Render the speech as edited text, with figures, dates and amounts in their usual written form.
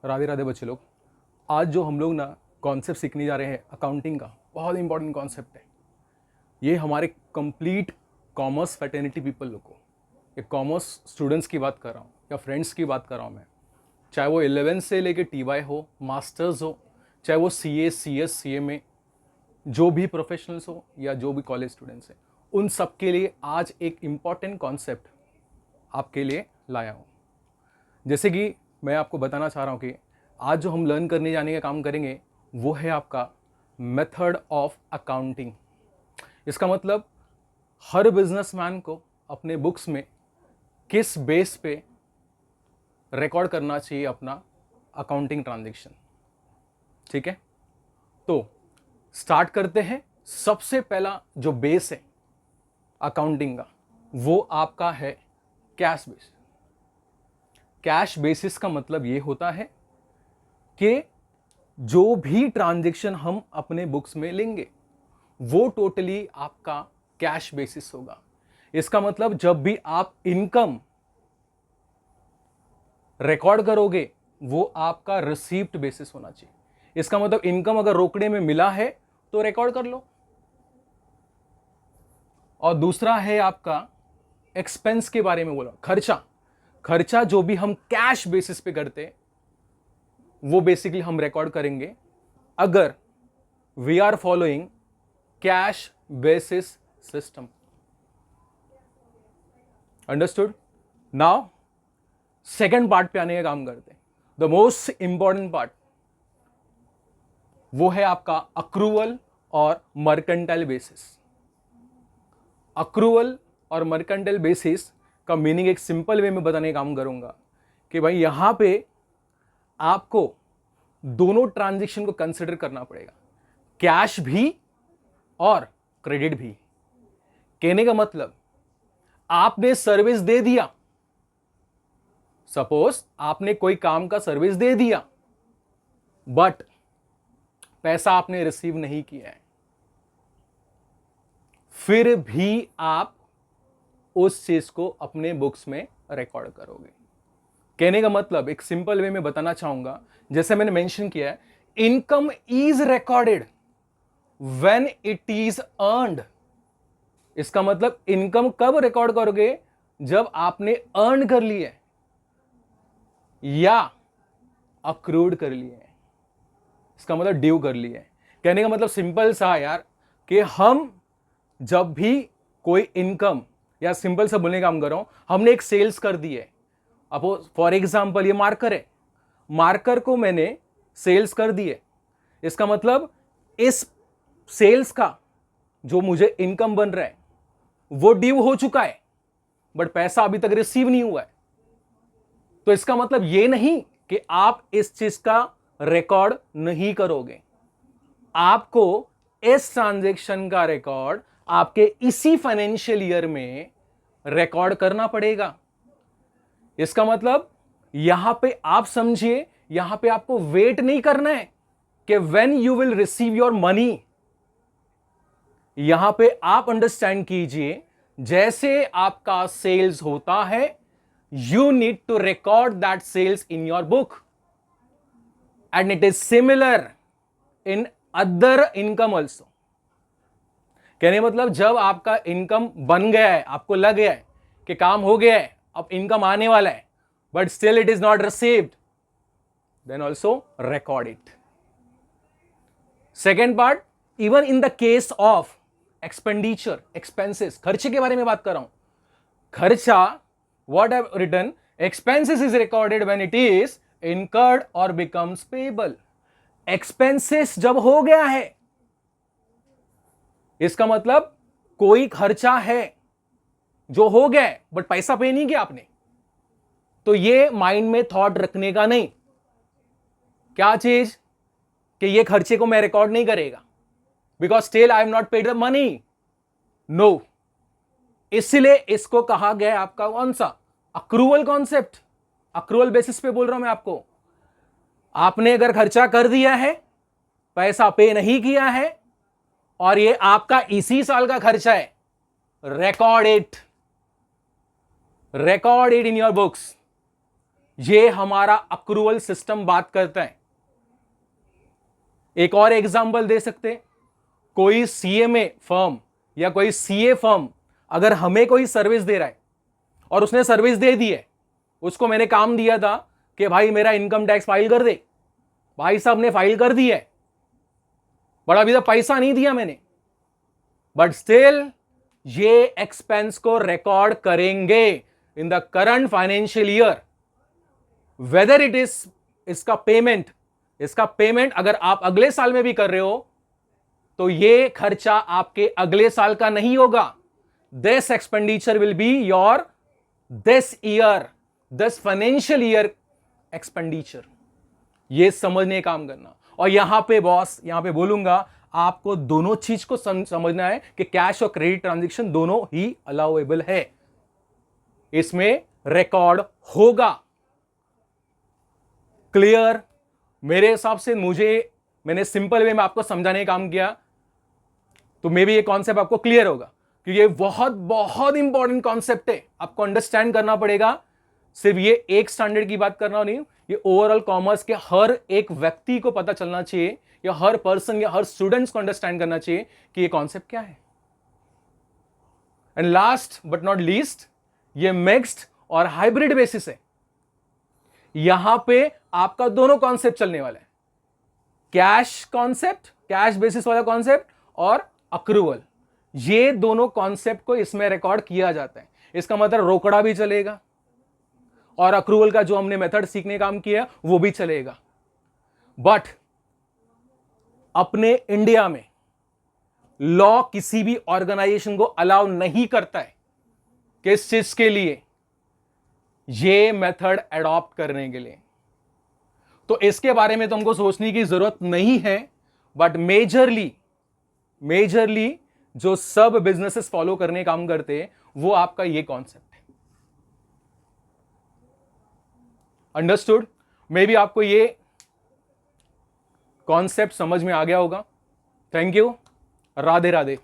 राधे राधे बच्चे लोग। आज जो हम लोग ना कॉन्सेप्ट सीखने जा रहे हैं अकाउंटिंग का, बहुत इंपॉर्टेंट कॉन्सेप्ट है। ये हमारे कंप्लीट कॉमर्स फैटर्निटी पीपल लोग को, ये कॉमर्स स्टूडेंट्स की बात कर रहा हूँ या फ्रेंड्स की बात कर रहा हूँ मैं, चाहे वो 11 से लेके TY हो, मास्टर्स हो, चाहे वो CA CS CMA जो भी प्रोफेशनल्स हो या जो भी कॉलेज स्टूडेंट्स हैं, उन सब के लिए आज एक इम्पॉर्टेंट कॉन्सेप्ट आपके लिए लाया हूँ। जैसे कि मैं आपको बताना चाह रहा हूँ कि आज जो हम लर्न करने जाने का काम करेंगे वो है आपका मेथड ऑफ अकाउंटिंग। इसका मतलब हर बिजनेसमैन को अपने बुक्स में किस बेस पे रिकॉर्ड करना चाहिए अपना अकाउंटिंग ट्रांजैक्शन। ठीक है, तो स्टार्ट करते हैं। सबसे पहला जो बेस है अकाउंटिंग का वो आपका है कैश बेस। कैश बेसिस का मतलब ये होता है कि जो भी ट्रांजैक्शन हम अपने बुक्स में लेंगे वो टोटली आपका कैश बेसिस होगा। इसका मतलब जब भी आप इनकम रिकॉर्ड करोगे वो आपका रिसीव्ड बेसिस होना चाहिए। इसका मतलब इनकम अगर रोकड़े में मिला है तो रिकॉर्ड कर लो। और दूसरा है आपका एक्सपेंस के बारे में बोला, खर्चा। खर्चा जो भी हम कैश बेसिस पे करते वो बेसिकली हम रिकॉर्ड करेंगे अगर we are following cash basis system. Understood? Now second part पे आने का काम करते हैं। द मोस्ट इंपॉर्टेंट पार्ट वो है आपका अक्रूवल और मर्केंटाइल बेसिस। अक्रूवल और मर्केंटाइल बेसिस का मीनिंग एक सिंपल वे में बताने का काम करूंगा कि भाई यहां पे आपको दोनों ट्रांजैक्शन को कंसिडर करना पड़ेगा, कैश भी और क्रेडिट भी। कहने का मतलब आपने सर्विस दे दिया, सपोज आपने कोई काम का सर्विस दे दिया बट पैसा आपने रिसीव नहीं किया है, फिर भी आप उस चीज को अपने बुक्स में रिकॉर्ड करोगे। कहने का मतलब एक सिंपल वे में बताना चाहूंगा, जैसे मैंने मेंशन किया है, income is recorded when it is earned. इसका मतलब इनकम कब रिकॉर्ड करोगे? जब आपने अर्न कर लिया है या अक्रूड कर लिया है। इसका मतलब ड्यू कर लिया है। कहने का मतलब सिंपल सा यार कि हम जब भी कोई इनकम, या सिंपल सा बोलने का काम कर रहा हूं, हमने एक सेल्स कर दी है। अब फॉर एग्जांपल ये मार्कर है, मार्कर को मैंने सेल्स कर दी है। इसका मतलब इस सेल्स का जो मुझे इनकम बन रहा है वो ड्यू हो चुका है बट पैसा अभी तक रिसीव नहीं हुआ है। तो इसका मतलब ये नहीं कि आप इस चीज का रिकॉर्ड नहीं करोगे, आपको इस ट्रांजैक्शन का रिकॉर्ड आपके इसी फाइनेंशियल ईयर में रिकॉर्ड करना पड़ेगा। इसका मतलब यहां पे आप समझिए, यहां पे आपको वेट नहीं करना है कि when you will receive your money. यहां पे आप अंडरस्टैंड कीजिए, जैसे आपका सेल्स होता है you need to record that sales in your book and it is similar in other income also. कहने मतलब जब आपका इनकम बन गया है, आपको लग गया है कि काम हो गया है, अब इनकम आने वाला है but still it is not received, then also record it. Second part, even in the case of expenditure, expenses, खर्चे के बारे में बात कर रहा हूं। खर्चा, what I have written, expenses is recorded when it is incurred और बिकम्स पेबल। एक्सपेंसेस जब हो गया है, इसका मतलब कोई खर्चा है जो हो गया है बट पैसा पे नहीं किया आपने, तो ये माइंड में थॉट रखने का नहीं। क्या चीज? कि ये खर्चे को मैं रिकॉर्ड नहीं करेगा because still I am not paid the money. No, इसलिए इसको कहा गया आपका कौन सा? Accrual concept. अक्रूवल बेसिस पे बोल रहा हूं मैं आपको। आपने अगर खर्चा कर दिया है, पैसा पे नहीं किया है और ये आपका इसी साल का खर्चा है, record it in your books. ये हमारा अक्रूवल सिस्टम बात करता है। एक और एग्जांपल दे सकते हैं, कोई सीएमए फर्म या कोई सीए फर्म अगर हमें कोई सर्विस दे रहा है और उसने सर्विस दे दी है, उसको मैंने काम दिया था कि भाई मेरा इनकम टैक्स फाइल कर दे, भाई साहब ने फाइल कर दी है, बट अभी तक पैसा नहीं दिया मैंने, बट स्टिल ये एक्सपेंस को रिकॉर्ड करेंगे in the current financial year, whether it is इसका पेमेंट अगर आप अगले साल में भी कर रहे हो तो ये खर्चा आपके अगले साल का नहीं होगा। This expenditure will be your this financial year expenditure. ये समझने काम करना। और यहां पे बॉस, यहां पे बोलूंगा आपको दोनों चीज को समझना है कि कैश और क्रेडिट ट्रांजैक्शन दोनों ही अलाउएबल है, इसमें रिकॉर्ड होगा। क्लियर? मेरे हिसाब से मैंने सिंपल वे में आपको समझाने का काम किया, तो मे भी ये कॉन्सेप्ट आपको क्लियर होगा, क्योंकि ये बहुत बहुत इंपॉर्टेंट कॉन्सेप्ट है, आपको अंडरस्टैंड करना पड़ेगा। सिर्फ ये एक स्टैंडर्ड की बात करना नहीं, ये ओवरऑल कॉमर्स के हर एक व्यक्ति को पता चलना चाहिए, या हर पर्सन या हर स्टूडेंट्स को अंडरस्टैंड करना चाहिए कि ये कॉन्सेप्ट क्या है। And last but not least, ये मिक्स्ड और हाइब्रिड बेसिस है। यहां पे आपका दोनों कॉन्सेप्ट चलने वाला है, कैश कॉन्सेप्ट, कैश बेसिस वाला कॉन्सेप्ट, और अक्रूवल। ये दोनों कॉन्सेप्ट को इसमें रिकॉर्ड किया जाता है। इसका मतलब रोकड़ा भी चलेगा और अक्रूवल का जो हमने मेथड सीखने काम किया वो भी चलेगा। बट अपने इंडिया में लॉ किसी भी ऑर्गेनाइजेशन को अलाउ नहीं करता है किस चीज के लिए, ये मेथड एडॉप्ट करने के लिए। तो इसके बारे में तुमको सोचने की जरूरत नहीं है, बट मेजरली जो सब बिजनेसेस फॉलो करने काम करते हैं वो आपका ये कॉन्सेप्ट है। अंडरस्टूड? मे बी आपको ये कॉन्सेप्ट समझ में आ गया होगा। Thank you. राधे राधे।